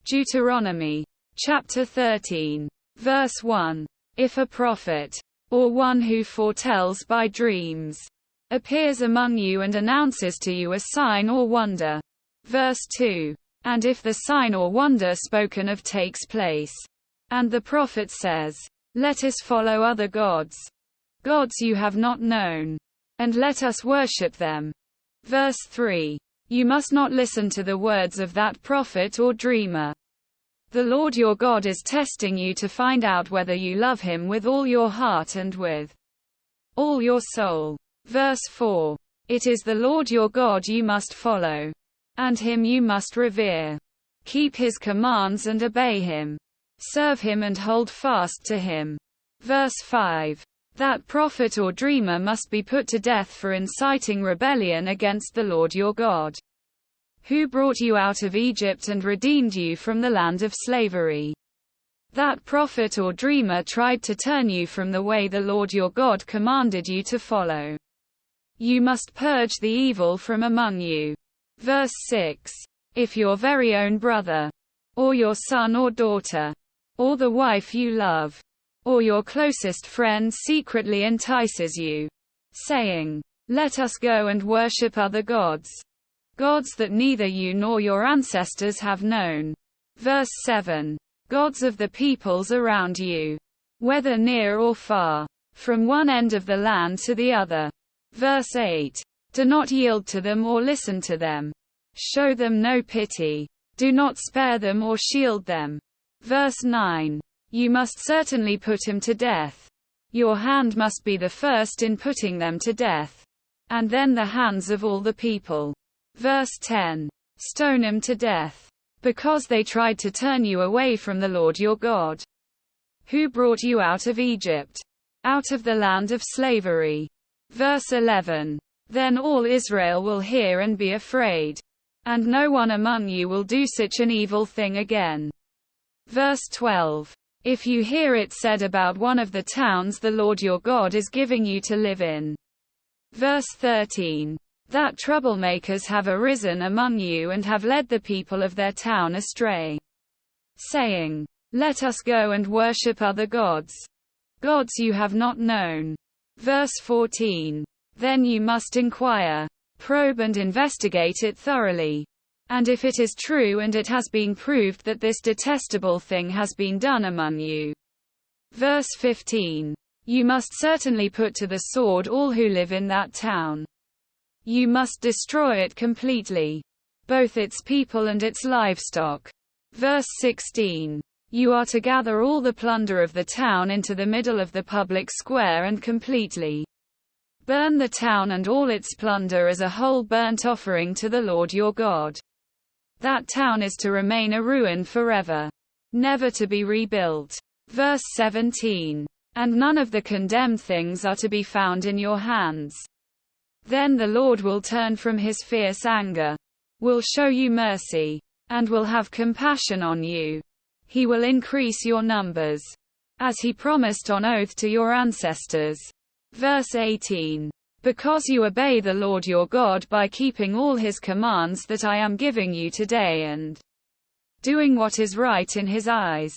Deuteronomy chapter 13, verse 1. If a prophet, or one who foretells by dreams, appears among you and announces to you a sign or wonder. Verse 2. And if the sign or wonder spoken of takes place, and the prophet says, let us follow other gods, gods you have not known, and let us worship them. Verse 3. You must not listen to the words of that prophet or dreamer. The Lord your God is testing you to find out whether you love him with all your heart and with all your soul. Verse 4. It is the Lord your God you must follow, and him you must revere. Keep his commands and obey him. Serve him and hold fast to him. Verse 5. That prophet or dreamer must be put to death for inciting rebellion against the Lord your God, who brought you out of Egypt and redeemed you from the land of slavery. That prophet or dreamer tried to turn you from the way the Lord your God commanded you to follow. You must purge the evil from among you. Verse 6. If your very own brother, or your son or daughter, or the wife you love, or your closest friend secretly entices you, saying, let us go and worship other gods, gods that neither you nor your ancestors have known. Verse 7. Gods of the peoples around you, whether near or far, from one end of the land to the other. Verse 8. Do not yield to them or listen to them. Show them no pity. Do not spare them or shield them. Verse 9. You must certainly put him to death. Your hand must be the first in putting them to death, and then the hands of all the people. Verse 10. Stone him to death, because they tried to turn you away from the Lord your God, who brought you out of Egypt, out of the land of slavery. Verse 11. Then all Israel will hear and be afraid, and no one among you will do such an evil thing again. Verse 12. If you hear it said about one of the towns the Lord your God is giving you to live in. Verse 13. That troublemakers have arisen among you and have led the people of their town astray, saying, let us go and worship other gods, gods you have not known. Verse 14. Then you must inquire, probe and investigate it thoroughly. And if it is true and it has been proved that this detestable thing has been done among you. Verse 15. You must certainly put to the sword all who live in that town. You must destroy it completely, both its people and its livestock. Verse 16. You are to gather all the plunder of the town into the middle of the public square and completely burn the town and all its plunder as a whole burnt offering to the Lord your God. That town is to remain a ruin forever, never to be rebuilt. Verse 17. And none of the condemned things are to be found in your hands. Then the Lord will turn from his fierce anger, will show you mercy, and will have compassion on you. He will increase your numbers, as he promised on oath to your ancestors. Verse 18. Because you obey the Lord your God by keeping all his commands that I am giving you today and doing what is right in his eyes.